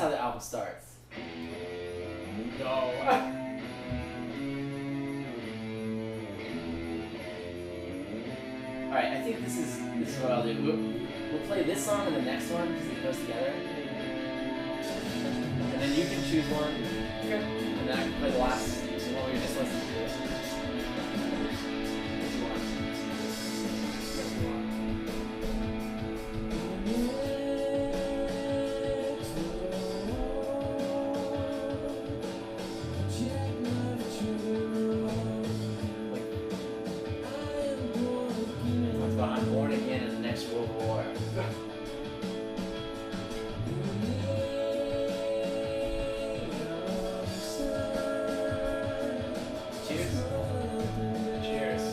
how the album starts. No. Alright, I think this is what I'll do. We'll play this song and the next one because it goes together. And then you can choose one. Okay. And then I can play the last one we just listened to. I'm born again in the next World War. Cheers. Cheers.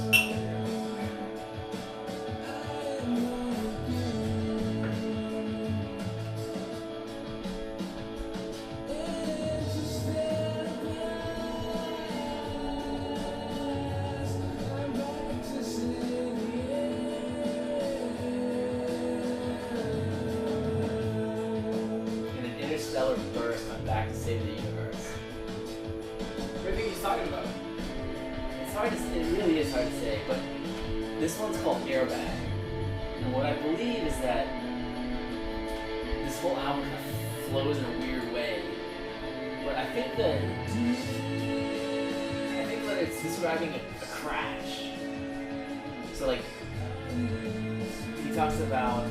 Stellar burst, I'm back to save the universe. What do you think he's talking about? It's hard to say, it really is hard to say, but this one's called Airbag. And what I believe is that this whole album kind of flows in a weird way. But I think that it's describing a crash. So like he talks about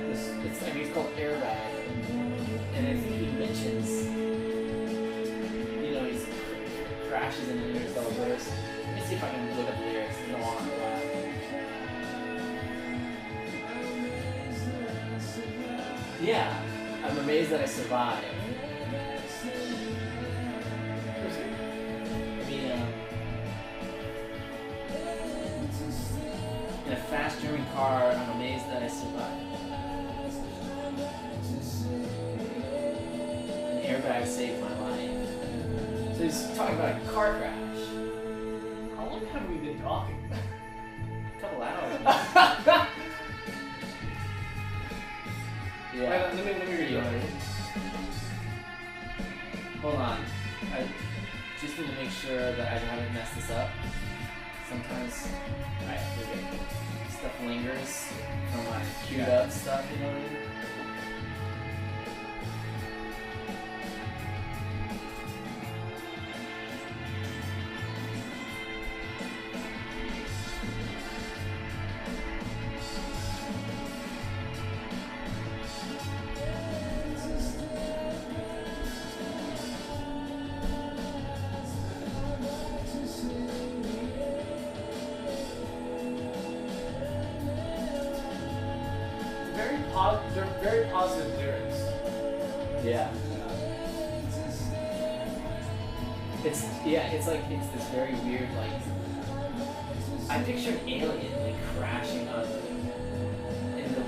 this, it's called Airbag. And I think he mentions, he crashes into interstellar burst. Let me see if I can look up the lyrics. I don't want to laugh. Yeah, I'm amazed that I survived. In a fast German car, I'm amazed that I survived. Airbag saved my life. So he's talking about a car crash. How long have we been talking? A couple hours. Yeah. Let me read it. Hold on. I just need to make sure that I haven't messed this up. Sometimes, alright, stuff lingers from my queued up stuff, you know what I mean? They're very positive lyrics. Yeah. It's this very weird, like, I picture an alien like crashing in the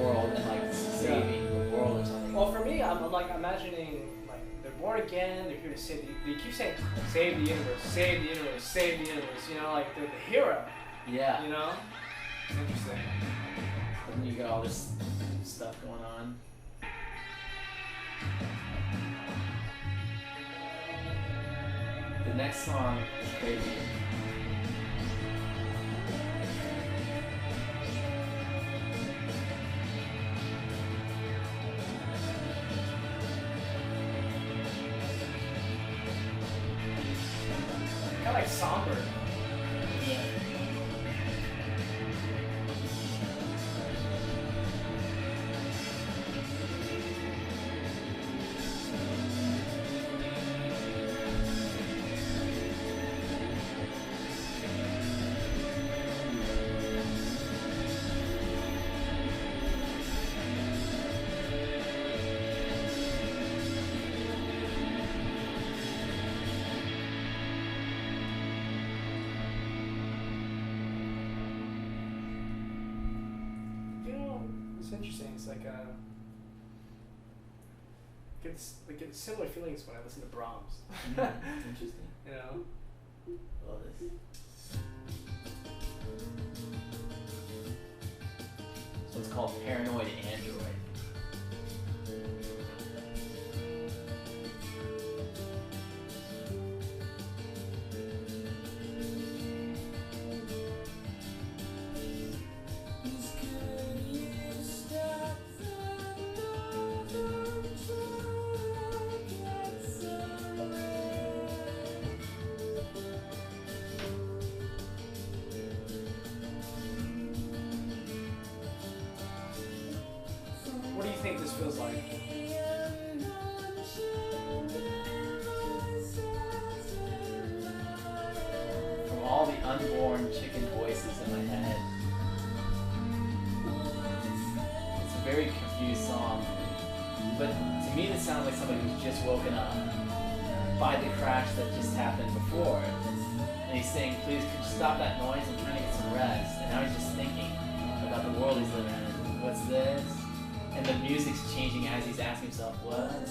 world and like saving the world or something. Well, for me, I'm like imagining like they're born again. They're here to save. They keep saying, "Save the universe, save the universe, save the universe." You know, like they're the hero. Yeah. You know, it's interesting. And then you got all this stuff going on. The next song is crazy. Kind of like somber. Yeah. It's interesting. It's like get similar feelings when I listen to Brahms. Interesting. You know. Love this. So it's called Paranoid Android. you think this feels like? From all the unborn chicken voices in my head. It's a very confused song. But to me, this sounds like somebody who's just woken up by the crash that just happened before. And he's saying, please, could you stop that noise? I'm trying to get some rest. And now he's just thinking about the world he's living in. What's this? And the music's changing as he's asking himself, what's this?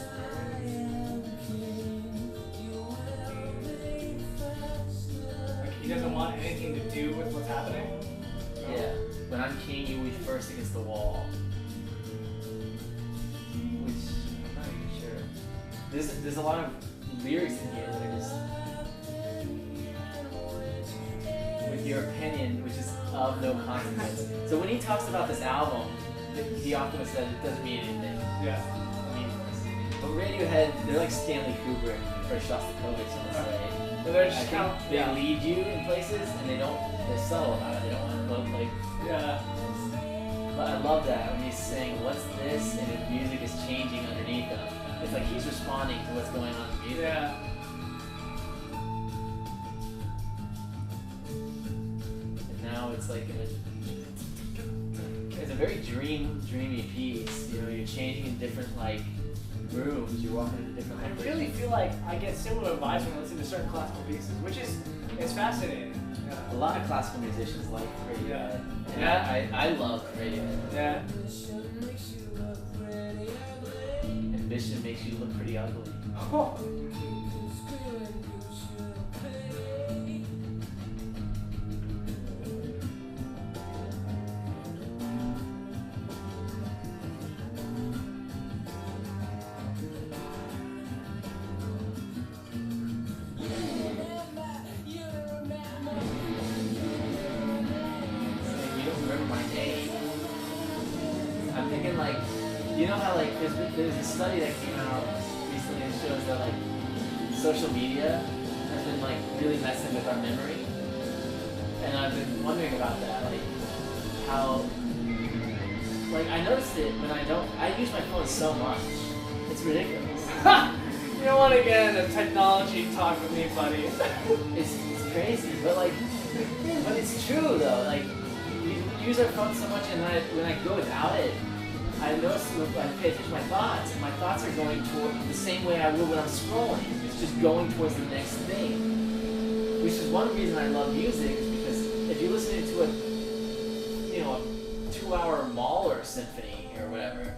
Like he doesn't want anything to do with what's happening? No? Yeah. When I'm king, you will be first against the wall. Which, I'm not even sure. There's a lot of lyrics in here that are just... with your opinion, which is of no consequence. So when he talks about this album, he often says it doesn't mean anything. Yeah. But Radiohead, they're like Stanley Kubrick or Shostakovich in this way. So they're I just think they lead you in places and they're subtle about it. They don't want to look like... Yeah. But I love that when he's saying, what's this? And his music is changing underneath him. It's like he's responding to what's going on in the music. Yeah. And now it's like it's a very dreamy piece. You know, you're changing in different like rooms. You're walking into different. I really feel like I get similar vibes when I listen to certain classical pieces, which is it's fascinating. A lot of classical musicians like Radiohead. Yeah. And I love Radiohead. Yeah. Ambition makes you look pretty ugly. Oh. You know how like there's a study that came out recently that shows that like social media has been like really messing with our memory, and I've been wondering about that, like how like I noticed it when I use my phone so much, it's ridiculous. You don't want to get into technology talk with me, buddy. It's crazy, but it's true though. Like we use our phone so much, and when I go without it, I notice I pay attention to my thoughts, and my thoughts are going toward the same way I would when I'm scrolling. It's just going towards the next thing. Which is one reason I love music, is because if you're listening to a 2-hour Mahler symphony or whatever,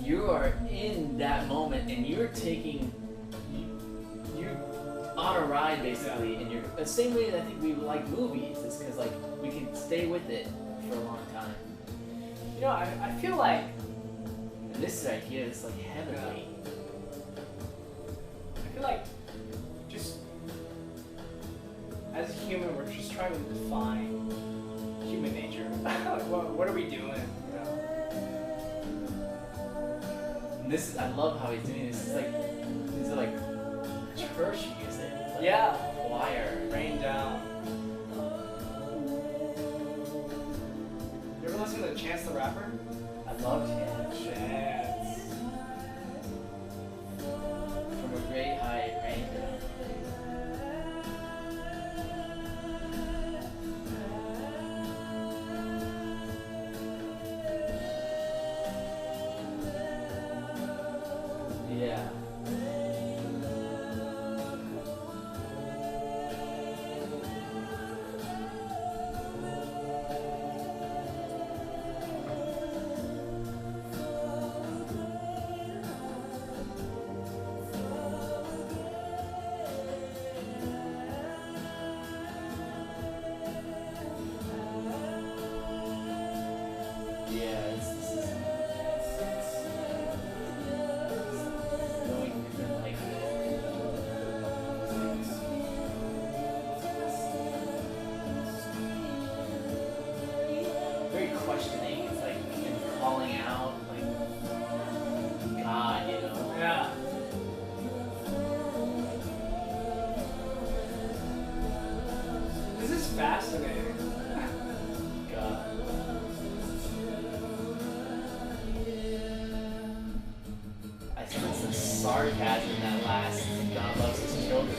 you are in that moment and you're on a ride basically, and you're the same way that I think we like movies is because like we can stay with it for a long time. You know, I feel like this right here is like heavenly. I feel like just as a human, we're just trying to define human nature. Like, what are we doing? You know? And this, I love how he's doing this. It's like these are like church music. Like yeah. Choir. Rain down. You ever listen to Chance the Rapper? I love Chance. Chance. From a great height, rain down. Yeah. Questioning, it's like and calling out, like God, you know? Yeah. This is fascinating. God. sarcasm that last. God loves his children.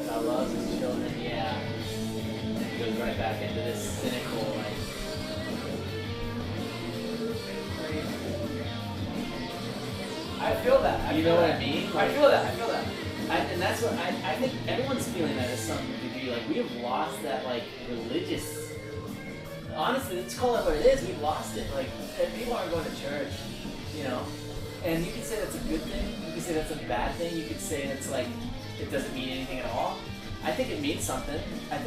God loves his children. Yeah. And it goes right back into this cynical, like. I feel that. You know what I mean? I feel that. And that's what I think everyone's feeling that to some degree. Like, we have lost that, like, religious. Honestly, let's call it what it is. We've lost it. Like, people aren't going to church, you know? And you could say that's a good thing. You could say that's a bad thing. You could say it's like, it doesn't mean anything at all. I think it means something. I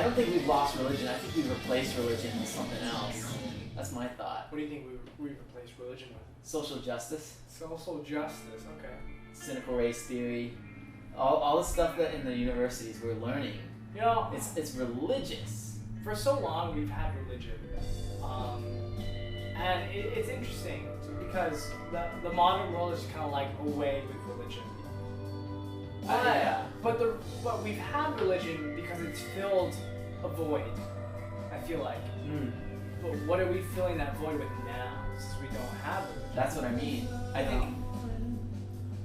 don't think we've lost religion. I think we've replaced religion with something else. That's my thought. What do you think we replaced religion with? Social justice. Social justice, okay. Cynical race theory. All the stuff that in the universities we're learning. You know, it's religious. For so long we've had religion. And it's interesting because the modern world is kind of like away with religion. Yeah. But we've had religion because it's filled a void, I feel like. But what are we filling that void with now, since we don't have religion? That's what I mean.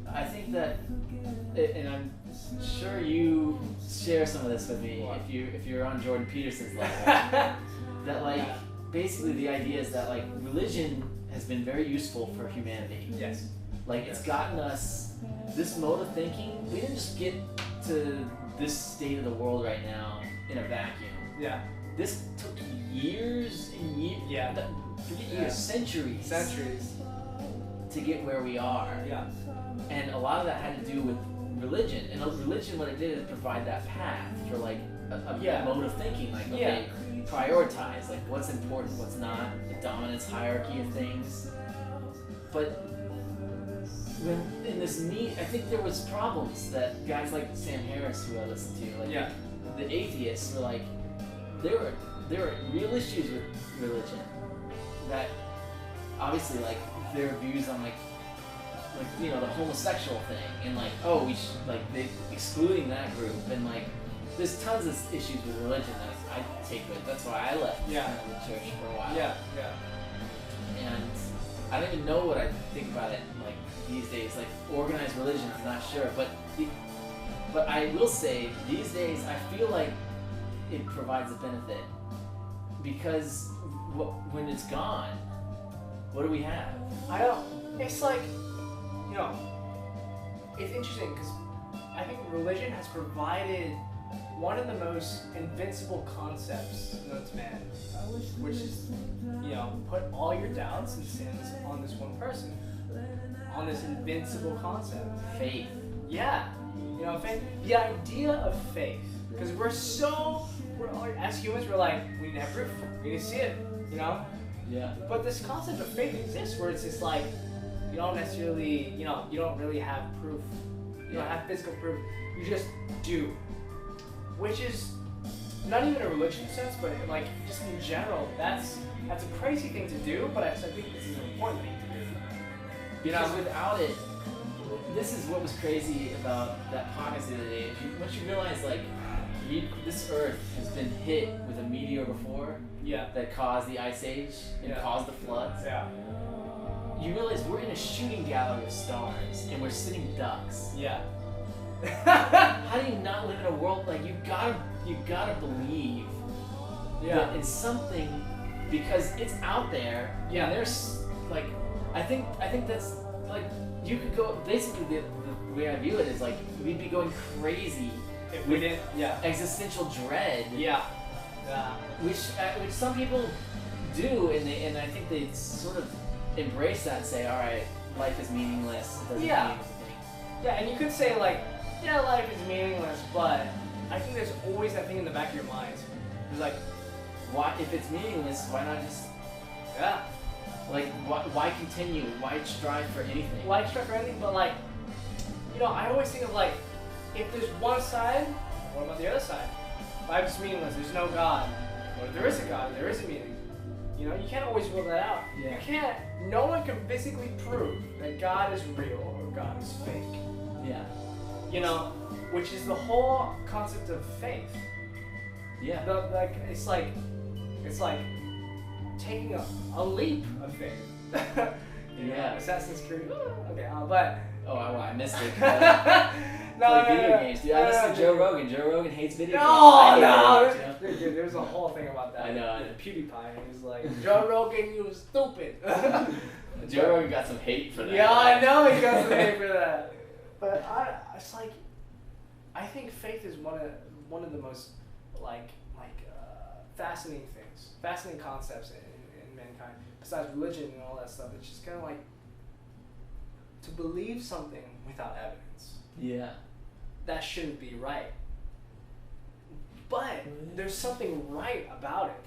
I think that, and I'm sure you share some of this with me if you're on Jordan Peterson's level. That like basically the idea is that like religion has been very useful for humanity. Yes. Like it's gotten us this mode of thinking. We didn't just get to this state of the world right now in a vacuum. Yeah. This took years and years. Yeah. Forget years, centuries. Centuries. To get where we are. Yeah. And a lot of that had to do with religion. And religion, what it did is provide that path for like a mode of thinking. Like, okay, prioritize, like what's important, what's not, the dominance hierarchy of things. But when in this I think there was problems that guys like Sam Harris, who I listened to, like the atheists were like, there were real issues with religion that obviously like their views on like you know the homosexual thing and like we should like they excluding that group and like there's tons of issues with religion that I take with. That's why I left the church for a while. Yeah. And I don't even know what I think about it like these days. Like organized religion, I'm not sure, but I will say these days I feel like it provides a benefit because when it's gone, what do we have? I don't. It's like, you know, it's interesting because I think religion has provided one of the most invincible concepts known to man, which is, you know, put all your doubts and sins on this one person, on this invincible concept. Faith. Yeah. You know, faith. The idea of faith, because as humans, we're like, we need to have proof, we need to see it, you know? Yeah. But this concept of faith exists where it's just like, you don't necessarily, you know, you don't really have proof. You don't have physical proof. You just do. Which is not even a religious sense, but like just in general, that's a crazy thing to do, but I think this is an important thing to do. Because without it, this is what was crazy about that podcast the other day. Once you realize like this Earth has been hit with a meteor before that caused the Ice Age and caused the floods. Yeah. You realize we're in a shooting gallery of stars and we're sitting ducks. Yeah. How do you not live in a world like you gotta believe that it's something because it's out there. Yeah. And there's like I think that's like you could go basically the way I view it is like we'd be going crazy if we didn't existential dread. Yeah. Which some people do and I think they sort of embrace that and say, all right, life is meaningless. It doesn't mean anything. Yeah, and you could say like, yeah, life is meaningless, but I think there's always that thing in the back of your mind. It's like, why? If it's meaningless, why not just? Like, why continue? Why strive for anything? Why strive for anything? But like, you know, I always think of like, if there's one side, what about the other side? Life is meaningless. There's no God. Or if there is a God, there is a meaning. You know, you can't always rule that out. Yeah. You can't. No one can physically prove that God is real or God is fake. Yeah. You know, which is the whole concept of faith. Yeah. It's like taking a leap of faith. You know, Yeah. Assassin's Creed. Okay, but. Oh, I missed it. No, video games, dude. I listen to Joe Rogan. Joe Rogan hates video games. No, I hate video games, you know? Dude, there's a whole thing about that. I know. PewDiePie, and he's like, Joe Rogan, you stupid. Joe Rogan got some hate for that. Yeah, I know he got some hate for that. But it's like, I think faith is one of the most fascinating things, fascinating concepts in mankind. Besides religion and all that stuff, it's just kind of like to believe something without evidence. Yeah. That shouldn't be right. But there's something right about it.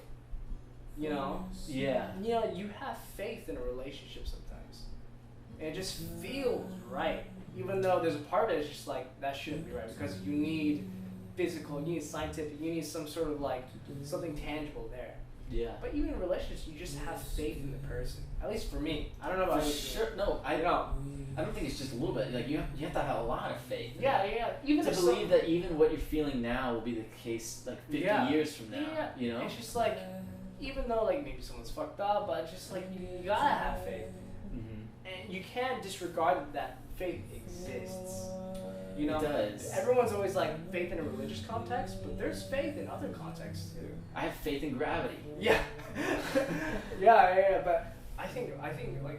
You know? Yeah. You know, you have faith in a relationship sometimes. And it just feels right. Even though there's a part of it that's just like, that shouldn't be right. Because you need physical, you need scientific, you need some sort of something tangible there. Yeah. But even in relationships, you just have faith in the person. At least for me. I don't know about For you. sure. No, I don't think it's just a little bit. Like you have to have a lot of faith. Yeah. Even to believe that even what you're feeling now will be the case 50 years from now. Yeah. You know. It's just even though maybe someone's fucked up, but it's just you gotta have faith, and you can't disregard that faith exists. You know, it does. Everyone's always faith in a religious context, but there's faith in other contexts too. I have faith in gravity. Yeah. yeah. But I think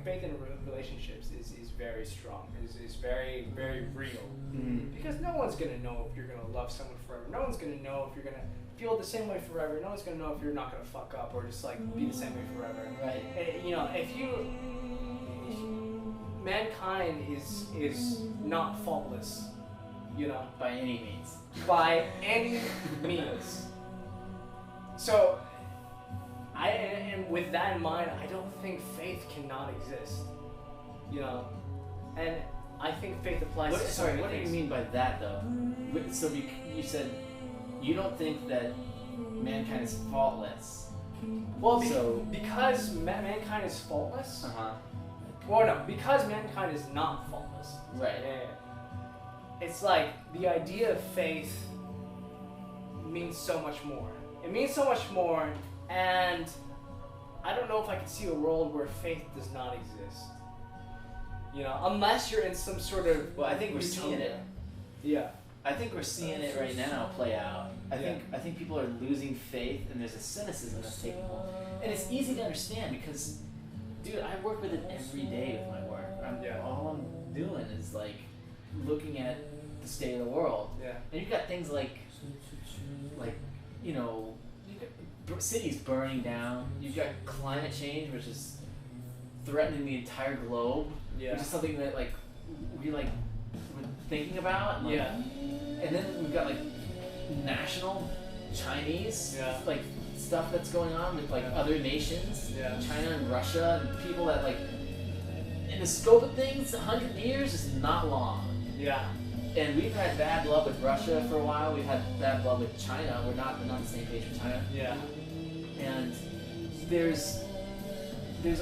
faith in relationships is very strong. Is very, very real. Mm-hmm. Because no one's gonna know if you're gonna love someone forever. No one's gonna know if you're gonna feel the same way forever. No one's gonna know if you're not gonna fuck up or just be the same way forever. Right. You know, mankind is not faultless. You know, by any means. By any means. So, and with that in mind, I don't think faith cannot exist. You know, and I think faith applies to so many what do you things. mean by that though? So you said you don't think that mankind is faultless. Well, because mankind is faultless. Well, no, because mankind is not faultless. Right. Yeah. It's the idea of faith means so much more. It means so much more, and I don't know if I could see a world where faith does not exist. You know, unless you're in some sort of. Well, I think we're seeing it. Yeah. I think we're seeing it right now play out. I think people are losing faith, and there's a cynicism that's taking hold. And it's easy to understand because, dude, I work with it every day with my work. All I'm doing is looking at the state of the world. Yeah. And you've got things you know, cities burning down. You've got climate change, which is threatening the entire globe. Yeah. Which is something that we're thinking about. And then we've got national Chinese stuff that's going on with other nations. Yeah. China and Russia and people that in the scope of things, 100 years is not long. Yeah. And we've had bad blood with Russia for a while. We've had bad blood with China. We're not on the same page with China. Yeah. And there's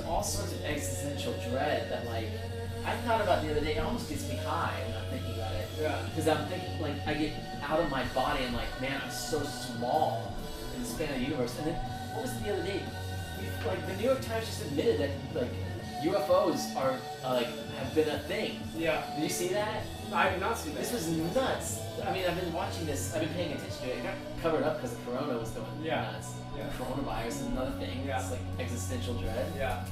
all sorts of existential dread that I thought about the other day. It almost gets me high when I'm thinking about it. Yeah. Because I'm thinking I get out of my body. I'm man, I'm so small in the span of the universe. And then what was it the other day? The New York Times just admitted that UFOs are have been a thing. Yeah. Did you see that? I did not see that. This was nuts. I mean, I've been watching this. I've been paying attention to it. It got covered up because the corona was going nuts. Yeah. Coronavirus is another thing. Yeah. It's existential dread. Yeah.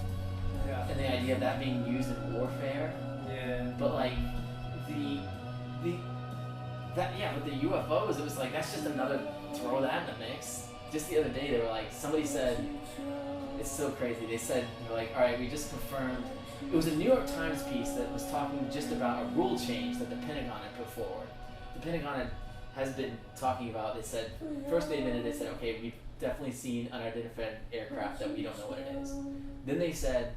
Yeah. And the idea of that being used in warfare. Yeah. But with the UFOs, it was that's just another throw that in the mix. Just the other day, they were somebody said, it's so crazy. They said, all right, we just confirmed. It was a New York Times piece that was talking just about a rule change that the Pentagon had put forward. The Pentagon has been talking about, they said, first they admitted, they said, okay, we've definitely seen unidentified aircraft that we don't know what it is. Then they said,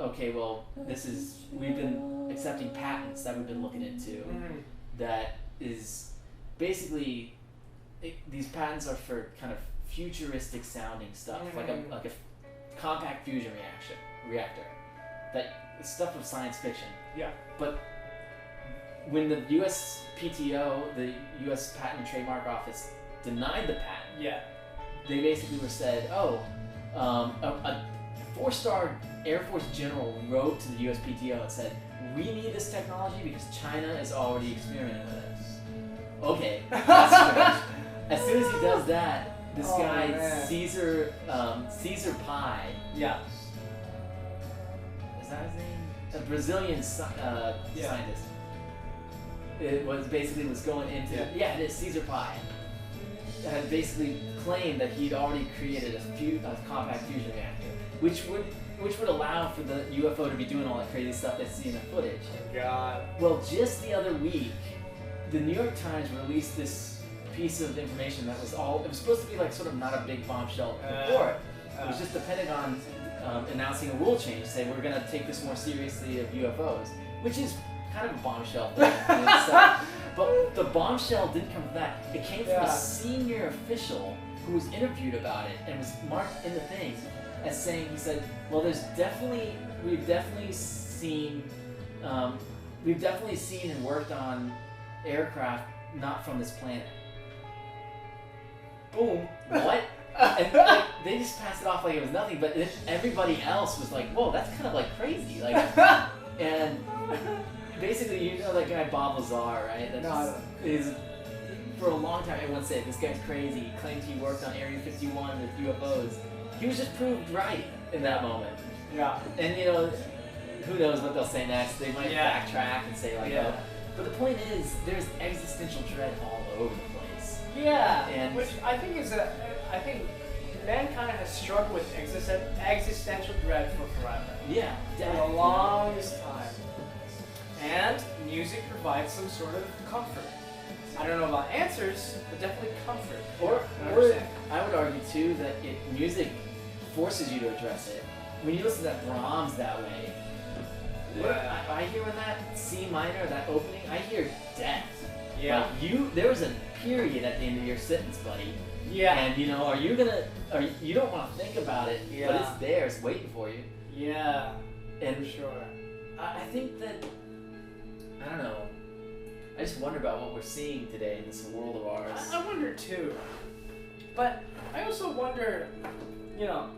okay, well, we've been accepting patents that we've been looking into that is basically, these patents are for kind of futuristic sounding stuff, like a compact fusion reactor. That stuff of science fiction. Yeah. But when the USPTO, the U.S. Patent and Trademark Office, denied the patent, they basically were said, 4-star Air Force general wrote to the USPTO and said, "We need this technology because China is already experimenting with it." Okay, that's strange. As soon as he does that, this guy man. Caesar Pie. Yeah. Is that his name? A Brazilian scientist. It was going into it is Caesar Pie. Had basically claimed that he'd already created a compact fusion reactor, which would allow for the UFO to be doing all that crazy stuff they see in the footage. God. Well, just the other week, the New York Times released this piece of information that was it was supposed to be like sort of not a big bombshell report. It was just the Pentagon announcing a rule change, saying we're going to take this more seriously of UFOs, which is kind of a bombshell thing in itself. But the bombshell didn't come from that. It came from a senior official who was interviewed about it and was marked in the thing as saying, he said, well, we've definitely seen and worked on aircraft not from this planet. Boom. What? And like, they just passed it off like it was nothing, but then everybody else was like, whoa, that's kind of like crazy. Like, and basically, you know that guy Bob Lazar, right? Is for a long time everyone said this guy's crazy. He claimed he worked on Area 51 with UFOs. He was just proved right in that moment. Yeah. And you know, who knows what they'll say next? They might backtrack and say like, oh. But the point is, there's existential dread all over the place. Yeah. And which I think I think mankind has struggled with existential dread for forever. Yeah. For the longest time. And music provides some sort of comfort. I don't know about answers, but definitely comfort. Or I would argue too that music forces you to address it. When you listen to Brahms that way, I hear in that C minor, that opening, I hear death. Yeah. Like there was a period at the end of your sentence, buddy. Yeah. And you know, you don't want to think about it, but it's there, it's waiting for you. Yeah. And for sure. I think that, I don't know, I just wonder about what we're seeing today in this world of ours. I wonder too. But I also wonder, you know,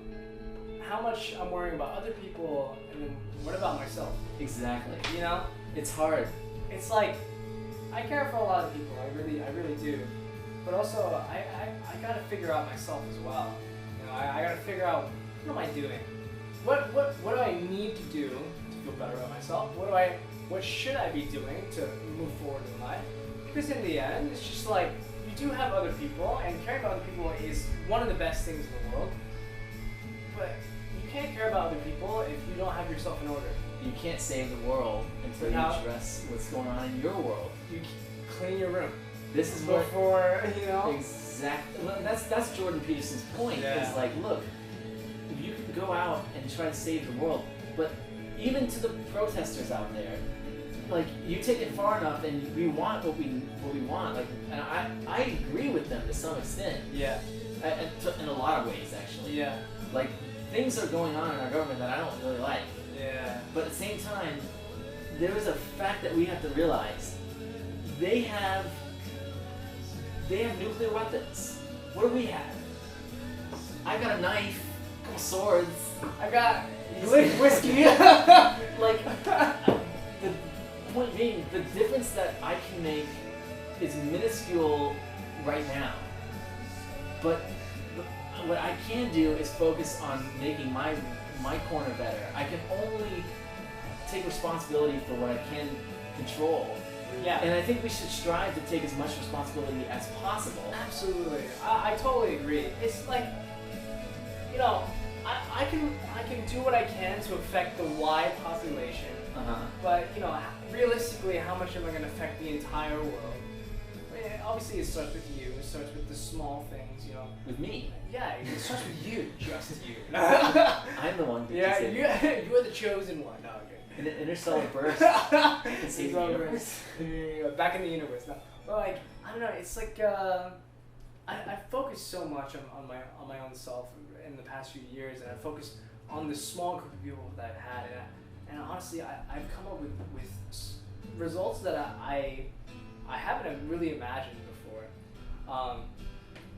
how much I'm worrying about other people, and then what about myself? Exactly. You know? It's hard. It's like, I care for a lot of people, I really do. But also, I gotta figure out myself as well. You know, I gotta figure out, what am I doing? What do I need to do to feel better about myself? What should I be doing to move forward in life? Because in the end, it's just like, you do have other people, and caring about other people is one of the best things in the world. But you can't care about other people if you don't have yourself in order. You can't save the world until you address what's going on in your world. You clean your room. This is before, you know. Exactly. That's Jordan Peterson's point. Yeah. Is like, look, you can go out and try to save the world, but even to the protesters out there, like, you take it far enough, and we want what we want. Like, and I agree with them to some extent. Yeah. In a lot of ways, actually. Yeah. Like, things are going on in our government that I don't really like. Yeah. But at the same time, there is a fact that we have to realize. They have nuclear weapons. What do we have? I got a knife, a couple swords. I got whiskey. Like, the point being, the difference that I can make is minuscule right now. But what I can do is focus on making my corner better. I can only take responsibility for what I can control. Yeah. And I think we should strive to take as much responsibility as possible. Absolutely. I totally agree. It's like, you know, I can do what I can to affect the wide population. But, you know, realistically, how much am I going to affect the entire world? I mean, obviously, it starts with you. It starts with the small things, you know. With me? Yeah, it starts with you. Just you. I'm the one. Yeah, you are the chosen one. No, okay. An interstellar burst. Back in the universe. No, but like, I don't know. It's like I focused so much on my own self in the past few years, and I focused on the small group of people that I've had, and honestly, I've come up with results that I haven't really imagined before.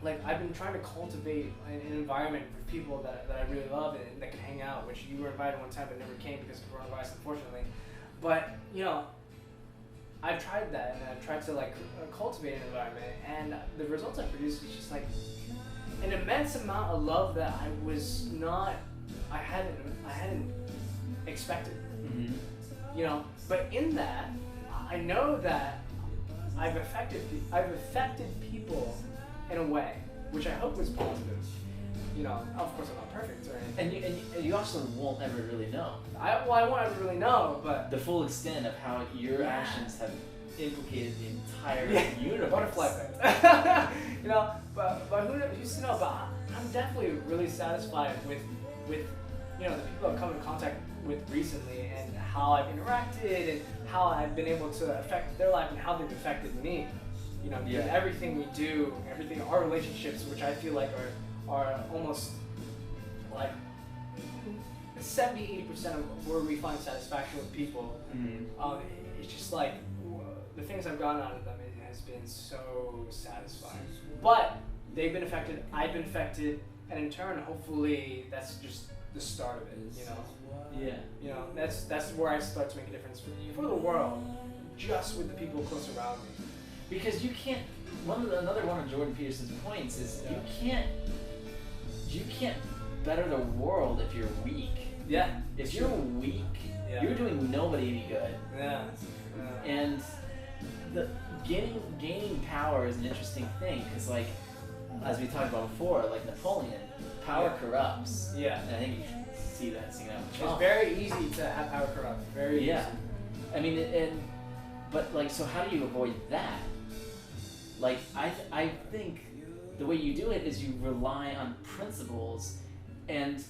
like I've been trying to cultivate an environment for people that I really love and that can hang out, which you were invited one time but never came because of coronavirus, unfortunately. But you know, I've tried that and I've tried to like cultivate an environment, and the results I produced is just like an immense amount of love that I hadn't expected. Mm-hmm. You know, but in that, I know that I've affected people in a way which I hope was positive. You know, of course I'm not perfect or anything. And you also won't ever really know I won't ever really know, but the full extent of how your actions have implicated the entire universe. Butterfly effect. You know, but who's to know? But I'm definitely really satisfied with you know the people I've come in contact with recently and how I've interacted and how I've been able to affect their life and how they've affected me. You know, because everything we do, our relationships, which I feel like are almost like 70-80% of where we find satisfaction with people. Mm-hmm. It's just like the things I've gotten out of them, it has been so satisfying. But they've been affected, I've been affected, and in turn, hopefully, that's just the start of it. You know. Yeah. You know, that's where I start to make a difference for the world, just with the people close around me. Because you can't. Another one of Jordan Peterson's points is you can't better the world if you're weak. Yeah. If you're weak, you're doing nobody any good. Yeah. And the gaining power is an interesting thing because, like, as we talked about before, like Napoleon, power corrupts. Yeah. And I think you should see that sing out. It's very easy to have power corrupt. Very easy. I mean, but like, so how do you avoid that? Like, I think the way you do it is you rely on principles, and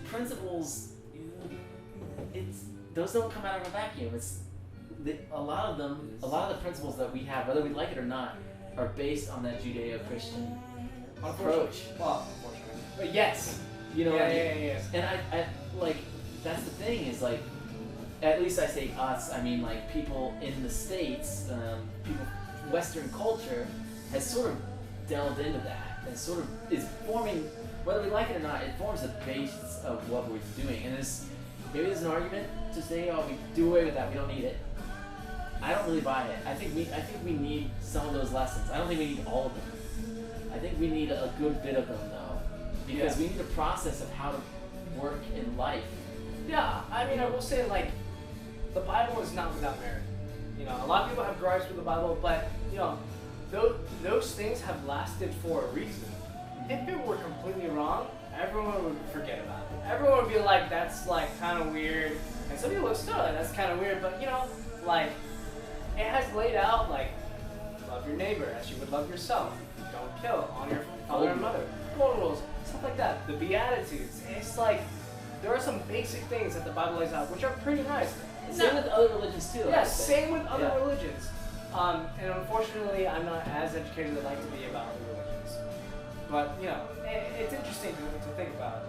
principles, those don't come out of a vacuum. A lot of the principles that we have, whether we like it or not, are based on that Judeo-Christian approach. Well, unfortunately. But yes. You know what I mean? Yeah. And I like, that's the thing is like, at least I say us, I mean like people in the States, Western culture has sort of delved into that and sort of is forming, whether we like it or not, it forms the basis of what we're doing. And maybe there's an argument to say, oh, we do away with that, we don't need it. I don't really buy it. I think we need some of those lessons. I don't think we need all of them. I think we need a good bit of them though, because we need a process of how to work in life. Yeah, I mean, I will say like, the Bible is not without merit. You know, a lot of people have gripes with the Bible, but you know, those things have lasted for a reason. If it were completely wrong, everyone would forget about it. Everyone would be like, that's like kind of weird, and some people would still like, that's kind of weird, but you know, like, it has laid out like, love your neighbor as you would love yourself. Don't kill, honor your father and mother. Golden rules, stuff like that. The Beatitudes. It's like, there are some basic things that the Bible lays out, which are pretty nice. Same with other religions too. Yeah, same with other religions. And unfortunately, I'm not as educated as I'd like to be about other religions. But, you know, it's interesting to think about.